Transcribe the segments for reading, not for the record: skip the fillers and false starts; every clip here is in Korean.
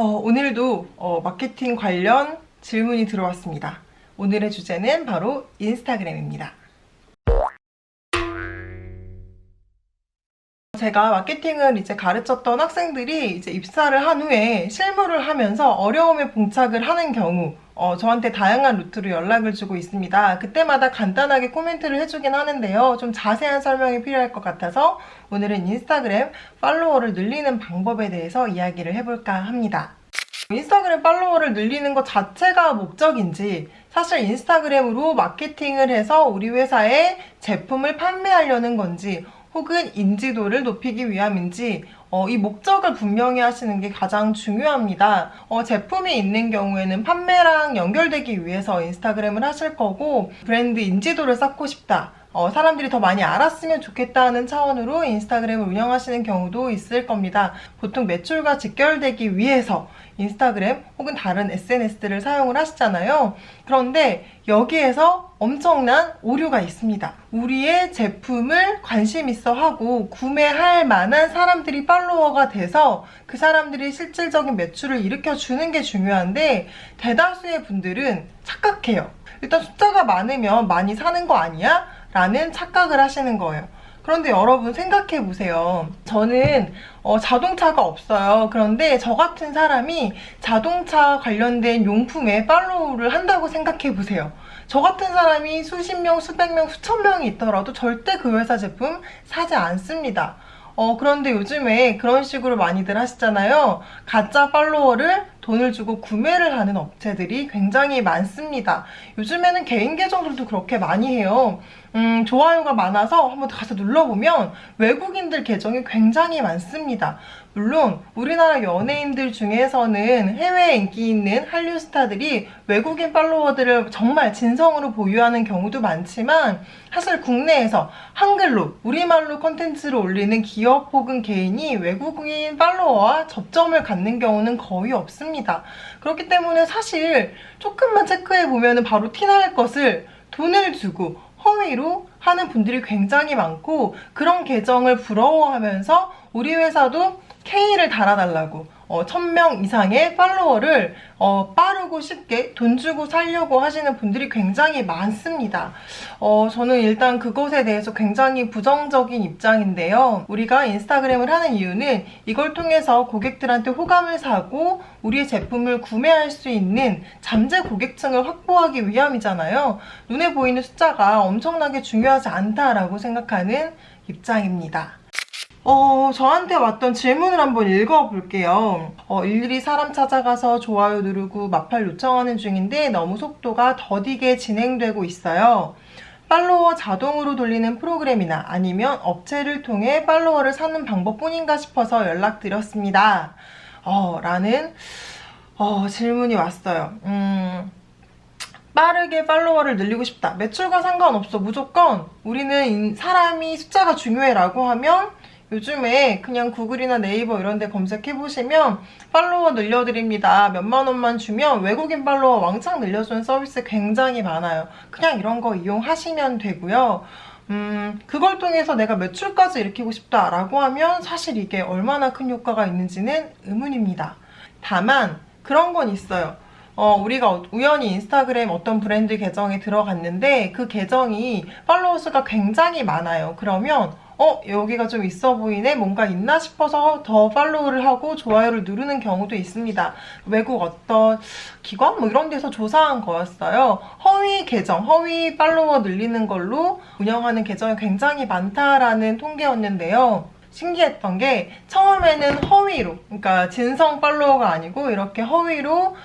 오늘도 마케팅 관련 질문이 들어왔습니다. 오늘의 주제는 바로 인스타그램입니다. 제가 마케팅을 이제 가르쳤던 학생들이 이제 입사를 한 후에 실무를 하면서 어려움에 봉착을 하는 경우 저한테 다양한 루트로 연락을 주고 있습니다. 그때마다 간단하게 코멘트를 해주긴 하는데요. 좀 자세한 설명이 필요할 것 같아서 오늘은 인스타그램 팔로워를 늘리는 방법에 대해서 이야기를 해볼까 합니다. 인스타그램 팔로워를 늘리는 것 자체가 목적인지, 사실 인스타그램으로 마케팅을 해서 우리 회사의 제품을 판매하려는 건지, 혹은 인지도를 높이기 위함인지 이 목적을 분명히 하시는 게 가장 중요합니다. 제품이 있는 경우에는 판매랑 연결되기 위해서 인스타그램을 하실 거고, 브랜드 인지도를 쌓고 싶다, 사람들이 더 많이 알았으면 좋겠다는 차원으로 인스타그램을 운영하시는 경우도 있을 겁니다. 보통 매출과 직결되기 위해서 인스타그램 혹은 다른 SNS들을 사용을 하시잖아요. 그런데 여기에서 엄청난 오류가 있습니다. 우리의 제품을 관심 있어 하고 구매할 만한 사람들이 팔로워가 돼서 그 사람들이 실질적인 매출을 일으켜주는 게 중요한데, 대다수의 분들은 착각해요. 일단 숫자가 많으면 많이 사는 거 아니야? 라는 착각을 하시는 거예요. 그런데 여러분 생각해 보세요. 저는 자동차가 없어요. 그런데 저 같은 사람이 자동차 관련된 용품에 팔로우를 한다고 생각해 보세요. 저 같은 사람이 수십 명, 수백 명, 수천 명이 있더라도 절대 그 회사 제품 사지 않습니다. 그런데 요즘에 그런 식으로 많이들 하시잖아요. 가짜 팔로워를 돈을 주고 구매를 하는 업체들이 굉장히 많습니다. 요즘에는 개인 계정들도 그렇게 많이 해요. 좋아요가 많아서 한번 가서 눌러보면 외국인들 계정이 굉장히 많습니다. 물론 우리나라 연예인들 중에서는 해외에 인기 있는 한류 스타들이 외국인 팔로워들을 정말 진성으로 보유하는 경우도 많지만, 사실 국내에서 한글로 우리말로 컨텐츠를 올리는 기업 혹은 개인이 외국인 팔로워와 접점을 갖는 경우는 거의 없습니다. 그렇기 때문에 사실 조금만 체크해보면 바로 티날 것을 돈을 주고 허위로 하는 분들이 굉장히 많고, 그런 계정을 부러워하면서 우리 회사도 K를 달아달라고 1000명 이상의 팔로워를 빠르고 쉽게 돈 주고 살려고 하시는 분들이 굉장히 많습니다. 저는 일단 그것에 대해서 굉장히 부정적인 입장인데요. 우리가 인스타그램을 하는 이유는 이걸 통해서 고객들한테 호감을 사고 우리의 제품을 구매할 수 있는 잠재 고객층을 확보하기 위함이잖아요. 눈에 보이는 숫자가 엄청나게 중요하지 않다라고 생각하는 입장입니다. 저한테 왔던 질문을 한번 읽어볼게요. 일일이 사람 찾아가서 좋아요 누르고 마팔 요청하는 중인데 너무 속도가 더디게 진행되고 있어요. 팔로워 자동으로 돌리는 프로그램이나 아니면 업체를 통해 팔로워를 사는 방법뿐인가 싶어서 연락드렸습니다. 라는 질문이 왔어요. 빠르게 팔로워를 늘리고 싶다. 매출과 상관없어. 무조건 우리는 사람이 숫자가 중요해라고 하면 요즘에 그냥 구글이나 네이버 이런 데 검색해보시면 팔로워 늘려드립니다, 몇만 원만 주면 외국인 팔로워 왕창 늘려주는 서비스 굉장히 많아요. 그냥 이런 거 이용하시면 되고요. 그걸 통해서 내가 매출까지 일으키고 싶다라고 하면 사실 이게 얼마나 큰 효과가 있는지는 의문입니다. 다만 그런 건 있어요. 우리가 우연히 인스타그램 어떤 브랜드 계정에 들어갔는데 그 계정이 팔로워 수가 굉장히 많아요. 그러면 여기가 좀 있어 보이네? 뭔가 있나 싶어서 더 팔로우를 하고 좋아요를 누르는 경우도 있습니다. 외국 어떤 기관? 이런 데서 조사한 거였어요. 허위 계정, 허위 팔로워 늘리는 걸로 운영하는 계정이 굉장히 많다라는 통계였는데요. 신기했던 게 처음에는 허위로, 그러니까 진성 팔로워가 아니고 이렇게 허위로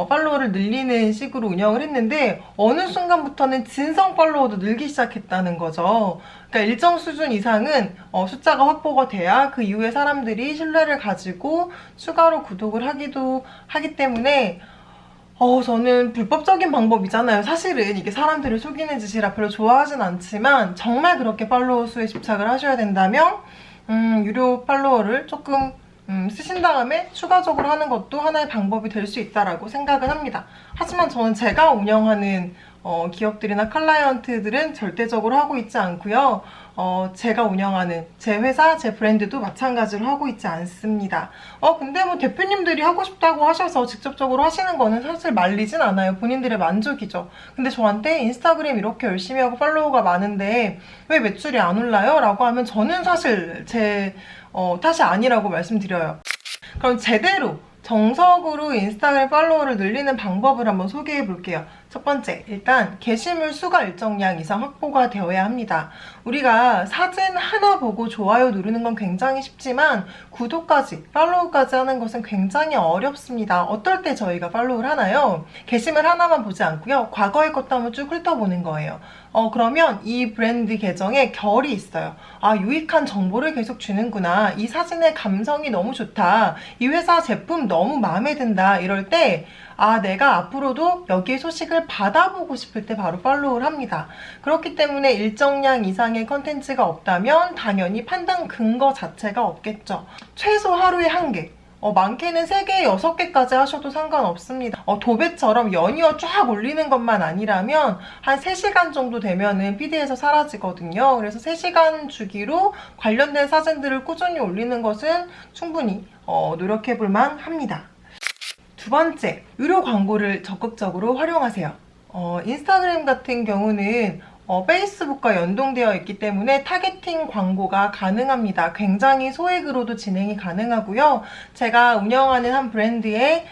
팔로워를 늘리는 식으로 운영을 했는데 어느 순간부터는 진성 팔로워도 늘기 시작했다는 거죠. 그러니까 일정 수준 이상은 숫자가 확보가 돼야 그 이후에 사람들이 신뢰를 가지고 추가로 구독을 하기 때문에 저는 불법적인 방법이잖아요. 사실은 이게 사람들을 속이는 짓이라 별로 좋아하진 않지만, 정말 그렇게 팔로워 수에 집착을 하셔야 된다면 유료 팔로워를 조금 쓰신 다음에 추가적으로 하는 것도 하나의 방법이 될 수 있다라고 생각을 합니다. 하지만 저는 제가 운영하는 기업들이나 클라이언트들은 절대적으로 하고 있지 않고요. 제가 운영하는 제 회사, 제 브랜드도 마찬가지로 하고 있지 않습니다. 근데 뭐 대표님들이 하고 싶다고 하셔서 직접적으로 하시는 거는 사실 말리진 않아요. 본인들의 만족이죠. 근데 저한테 인스타그램 이렇게 열심히 하고 팔로워가 많은데 왜 매출이 안 올라요? 라고 하면 저는 사실 제 탓이 아니라고 말씀드려요. 그럼 제대로 정석으로 인스타그램 팔로워를 늘리는 방법을 한번 소개해 볼게요. 첫 번째, 일단 게시물 수가 일정량 이상 확보가 되어야 합니다. 우리가 사진 하나 보고 좋아요 누르는 건 굉장히 쉽지만 구독까지, 팔로우까지 하는 것은 굉장히 어렵습니다. 어떨 때 저희가 팔로우를 하나요? 게시물 하나만 보지 않고요. 과거의 것도 한번 쭉 훑어보는 거예요. 그러면 이 브랜드 계정에 결이 있어요. 유익한 정보를 계속 주는구나. 이 사진의 감성이 너무 좋다. 이 회사 제품 너무 마음에 든다. 이럴 때 내가 앞으로도 여기에 소식을 받아보고 싶을 때 바로 팔로우를 합니다. 그렇기 때문에 일정량 이상의 컨텐츠가 없다면 당연히 판단 근거 자체가 없겠죠. 최소 하루에 1개. 많게는 3개, 6개까지 하셔도 상관없습니다. 도배처럼 연이어 쫙 올리는 것만 아니라면 한 3시간 정도 되면은 피드에서 사라지거든요. 그래서 3시간 주기로 관련된 사진들을 꾸준히 올리는 것은 충분히 노력해볼 만합니다. 두 번째, 유료 광고를 적극적으로 활용하세요. 인스타그램 같은 경우는 페이스북과 연동되어 있기 때문에 타겟팅 광고가 가능합니다. 굉장히 소액으로도 진행이 가능하고요. 제가 운영하는 한 브랜드의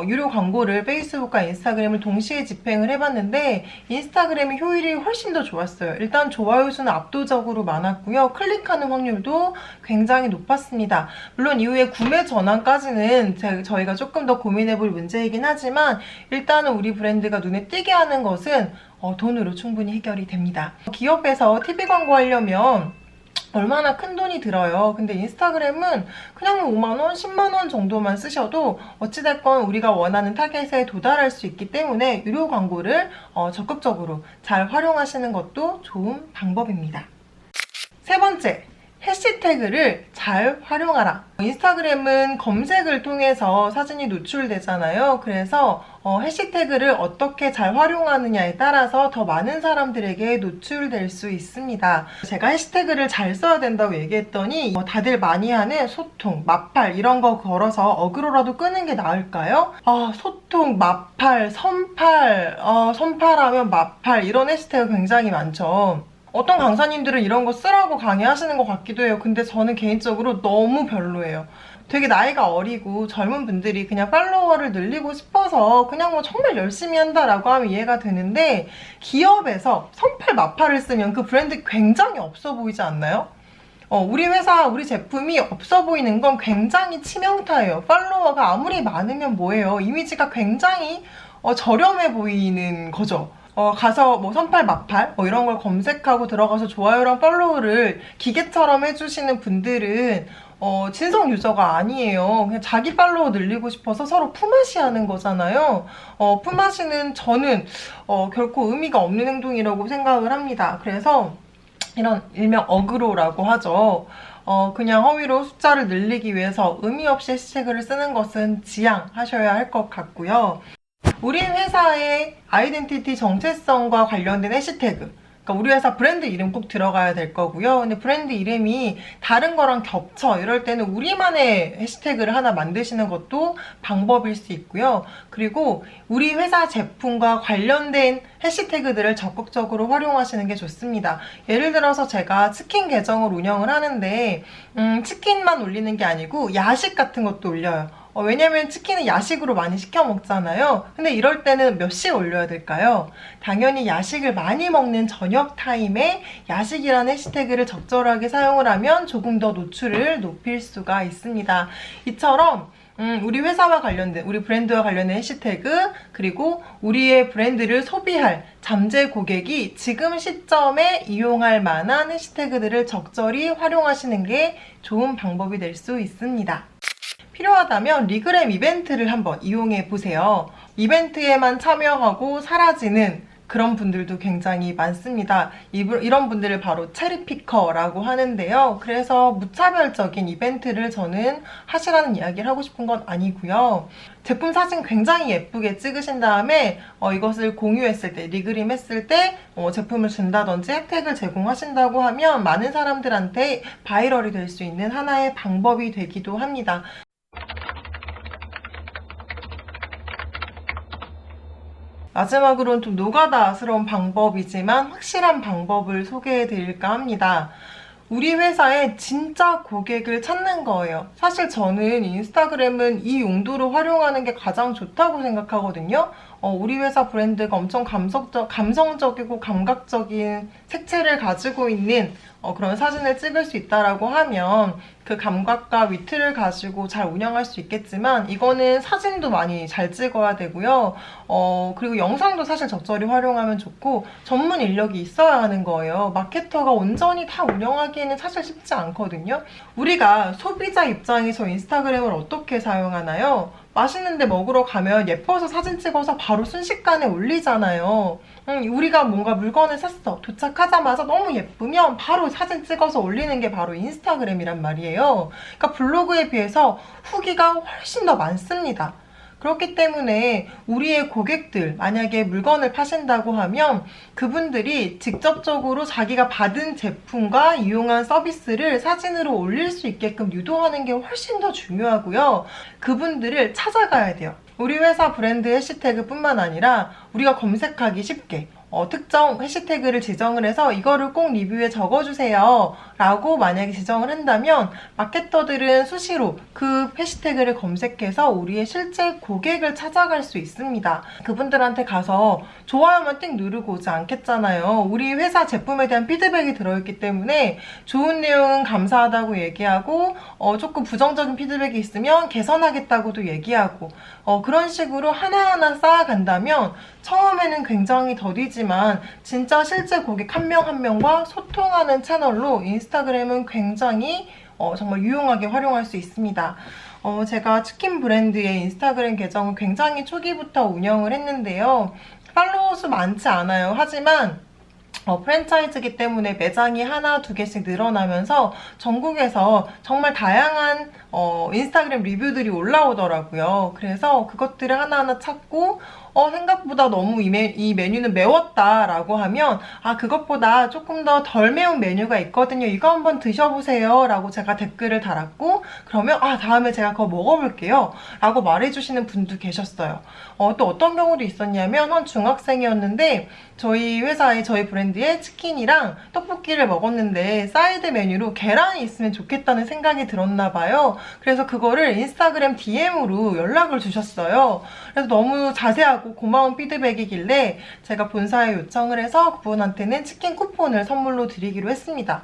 유료 광고를 페이스북과 인스타그램을 동시에 집행을 해봤는데 인스타그램의 효율이 훨씬 더 좋았어요. 일단 좋아요 수는 압도적으로 많았고요. 클릭하는 확률도 굉장히 높았습니다. 물론 이후에 구매 전환까지는 저희가 조금 더 고민해볼 문제이긴 하지만 일단은 우리 브랜드가 눈에 띄게 하는 것은 돈으로 충분히 해결이 됩니다. 기업에서 TV 광고 하려면 얼마나 큰 돈이 들어요. 근데 인스타그램은 그냥 5만원, 10만원 정도만 쓰셔도 어찌됐건 우리가 원하는 타겟에 도달할 수 있기 때문에 유료 광고를 적극적으로 잘 활용하시는 것도 좋은 방법입니다. 세 번째, 해시태그를 잘 활용하라. 인스타그램은 검색을 통해서 사진이 노출되잖아요. 그래서 해시태그를 어떻게 잘 활용하느냐에 따라서 더 많은 사람들에게 노출될 수 있습니다. 제가 해시태그를 잘 써야 된다고 얘기했더니 다들 많이 하는 소통, 마팔 이런 거 걸어서 어그로라도 끄는 게 나을까요? 소통, 마팔, 선팔, 선팔하면 마팔 이런 해시태그 굉장히 많죠. 어떤 강사님들은 이런 거 쓰라고 강의하시는 것 같기도 해요. 근데 저는 개인적으로 너무 별로예요. 되게 나이가 어리고 젊은 분들이 그냥 팔로워를 늘리고 싶어서 그냥 뭐 정말 열심히 한다라고 하면 이해가 되는데 기업에서 선팔 마팔을 쓰면 그 브랜드 굉장히 없어 보이지 않나요? 우리 회사, 우리 제품이 없어 보이는 건 굉장히 치명타예요. 팔로워가 아무리 많으면 뭐예요? 이미지가 굉장히 저렴해 보이는 거죠. 가서 뭐 선팔, 마팔 이런 걸 검색하고 들어가서 좋아요랑 팔로우를 기계처럼 해주시는 분들은 진성 유저가 아니에요. 그냥 자기 팔로워 늘리고 싶어서 서로 품앗이 하는 거잖아요. 품앗이는 저는 결코 의미가 없는 행동이라고 생각을 합니다. 그래서 이런 일명 어그로라고 하죠. 그냥 허위로 숫자를 늘리기 위해서 의미 없이 해시태그를 쓰는 것은 지양하셔야 할 것 같고요. 우리 회사의 아이덴티티 정체성과 관련된 해시태그, 그러니까 우리 회사 브랜드 이름 꼭 들어가야 될 거고요. 근데 브랜드 이름이 다른 거랑 겹쳐 이럴 때는 우리만의 해시태그를 하나 만드시는 것도 방법일 수 있고요. 그리고 우리 회사 제품과 관련된 해시태그들을 적극적으로 활용하시는 게 좋습니다. 예를 들어서 제가 치킨 계정을 운영을 하는데 치킨만 올리는 게 아니고 야식 같은 것도 올려요. 왜냐면 치킨은 야식으로 많이 시켜 먹잖아요. 근데 이럴 때는 몇 시 올려야 될까요? 당연히 야식을 많이 먹는 저녁 타임에 야식이라는 해시태그를 적절하게 사용을 하면 조금 더 노출을 높일 수가 있습니다. 이처럼 우리 회사와 관련된, 우리 브랜드와 관련된 해시태그, 그리고 우리의 브랜드를 소비할 잠재 고객이 지금 시점에 이용할 만한 해시태그들을 적절히 활용하시는 게 좋은 방법이 될 수 있습니다. 필요하다면 리그램 이벤트를 한번 이용해 보세요. 이벤트에만 참여하고 사라지는 그런 분들도 굉장히 많습니다. 이런 분들을 바로 체리피커라고 하는데요. 그래서 무차별적인 이벤트를 저는 하시라는 이야기를 하고 싶은 건 아니고요. 제품 사진 굉장히 예쁘게 찍으신 다음에 이것을 공유했을 때, 리그림 했을 때 제품을 준다든지 혜택을 제공하신다고 하면 많은 사람들한테 바이럴이 될 수 있는 하나의 방법이 되기도 합니다. 마지막으로는 좀 노가다스러운 방법이지만 확실한 방법을 소개해 드릴까 합니다. 우리 회사에 진짜 고객을 찾는 거예요. 사실 저는 인스타그램은 이 용도로 활용하는 게 가장 좋다고 생각하거든요. 우리 회사 브랜드가 엄청 감성적이고 감각적인 색채를 가지고 있는 그런 사진을 찍을 수 있다라고 하면 그 감각과 위트를 가지고 잘 운영할 수 있겠지만 이거는 사진도 많이 잘 찍어야 되고요. 그리고 영상도 사실 적절히 활용하면 좋고 전문 인력이 있어야 하는 거예요. 마케터가 온전히 다 운영하기에는 사실 쉽지 않거든요. 우리가 소비자 입장에서 인스타그램을 어떻게 사용하나요? 맛있는데 먹으러 가면 예뻐서 사진 찍어서 바로 순식간에 올리잖아요. 우리가 뭔가 물건을 샀어. 도착하자마자 너무 예쁘면 바로 사진 찍어서 올리는 게 바로 인스타그램이란 말이에요. 그러니까 블로그에 비해서 후기가 훨씬 더 많습니다. 그렇기 때문에 우리의 고객들, 만약에 물건을 파신다고 하면 그분들이 직접적으로 자기가 받은 제품과 이용한 서비스를 사진으로 올릴 수 있게끔 유도하는 게 훨씬 더 중요하고요. 그분들을 찾아가야 돼요. 우리 회사 브랜드 해시태그 뿐만 아니라 우리가 검색하기 쉽게 특정 해시태그를 지정을 해서 이거를 꼭 리뷰에 적어주세요 라고 만약에 지정을 한다면 마케터들은 수시로 그 해시태그를 검색해서 우리의 실제 고객을 찾아갈 수 있습니다. 그분들한테 가서 좋아요만 띵 누르고 오지 않겠잖아요. 우리 회사 제품에 대한 피드백이 들어있기 때문에 좋은 내용은 감사하다고 얘기하고 조금 부정적인 피드백이 있으면 개선하겠다고도 얘기하고 그런 식으로 하나하나 쌓아간다면 처음에는 굉장히 더디지만 진짜 실제 고객 한 명 한 명과 소통하는 채널로 인스타그램은 굉장히 정말 유용하게 활용할 수 있습니다. 제가 치킨 브랜드의 인스타그램 계정을 굉장히 초기부터 운영을 했는데요. 팔로워 수 많지 않아요. 하지만 프랜차이즈이기 때문에 매장이 하나, 두 개씩 늘어나면서 전국에서 정말 다양한 인스타그램 리뷰들이 올라오더라고요. 그래서 그것들을 하나하나 찾고 생각보다 너무 이 메뉴는 매웠다라고 하면 그것보다 조금 더 덜 매운 메뉴가 있거든요. 이거 한번 드셔보세요 라고 제가 댓글을 달았고 그러면 다음에 제가 그거 먹어볼게요 라고 말해주시는 분도 계셨어요. 또 어떤 경우도 있었냐면 한 중학생이었는데 저희 회사에 저희 브랜드의 치킨이랑 떡볶이를 먹었는데 사이드 메뉴로 계란이 있으면 좋겠다는 생각이 들었나 봐요. 그래서 그거를 인스타그램 DM으로 연락을 주셨어요. 그래서 너무 자세하고 고마운 피드백이길래 제가 본사에 요청을 해서 그분한테는 치킨 쿠폰을 선물로 드리기로 했습니다.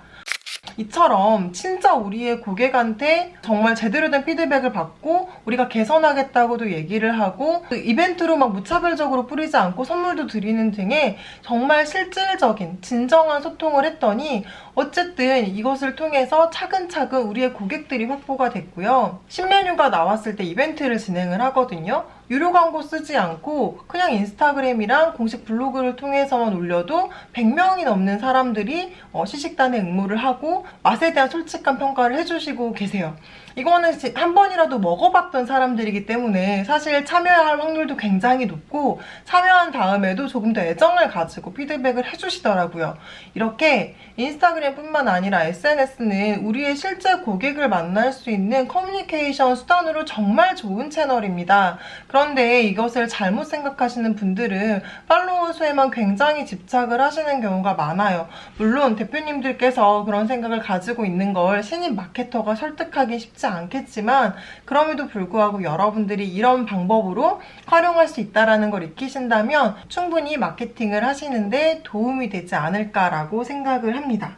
이처럼 진짜 우리의 고객한테 정말 제대로 된 피드백을 받고 우리가 개선하겠다고도 얘기를 하고 이벤트로 막 무차별적으로 뿌리지 않고 선물도 드리는 등의 정말 실질적인 진정한 소통을 했더니 어쨌든 이것을 통해서 차근차근 우리의 고객들이 확보가 됐고요. 신메뉴가 나왔을 때 이벤트를 진행을 하거든요. 유료 광고 쓰지 않고 그냥 인스타그램이랑 공식 블로그를 통해서만 올려도 100명이 넘는 사람들이 시식단에 응모를 하고 맛에 대한 솔직한 평가를 해주시고 계세요. 이거는 한 번이라도 먹어봤던 사람들이기 때문에 사실 참여할 확률도 굉장히 높고 참여한 다음에도 조금 더 애정을 가지고 피드백을 해주시더라고요. 이렇게 인스타그램뿐만 아니라 SNS는 우리의 실제 고객을 만날 수 있는 커뮤니케이션 수단으로 정말 좋은 채널입니다. 그런데 이것을 잘못 생각하시는 분들은 팔로워 수에만 굉장히 집착을 하시는 경우가 많아요. 물론 대표님들께서 그런 생각을 가지고 있는 걸 신입 마케터가 설득하기 쉽지 않겠지만 그럼에도 불구하고 여러분들이 이런 방법으로 활용할 수 있다는 걸 익히신다면 충분히 마케팅을 하시는데 도움이 되지 않을까라고 생각을 합니다.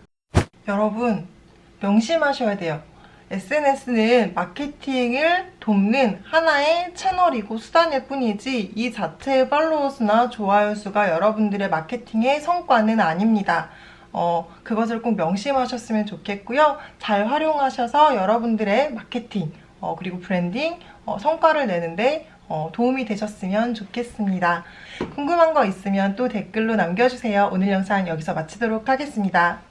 여러분 명심하셔야 돼요. SNS는 마케팅을 돕는 하나의 채널이고 수단일 뿐이지 이 자체의 팔로워 수나 좋아요 수가 여러분들의 마케팅의 성과는 아닙니다. 그것을 꼭 명심하셨으면 좋겠고요. 잘 활용하셔서 여러분들의 마케팅 그리고 브랜딩 성과를 내는데 도움이 되셨으면 좋겠습니다. 궁금한 거 있으면 또 댓글로 남겨주세요. 오늘 영상 여기서 마치도록 하겠습니다.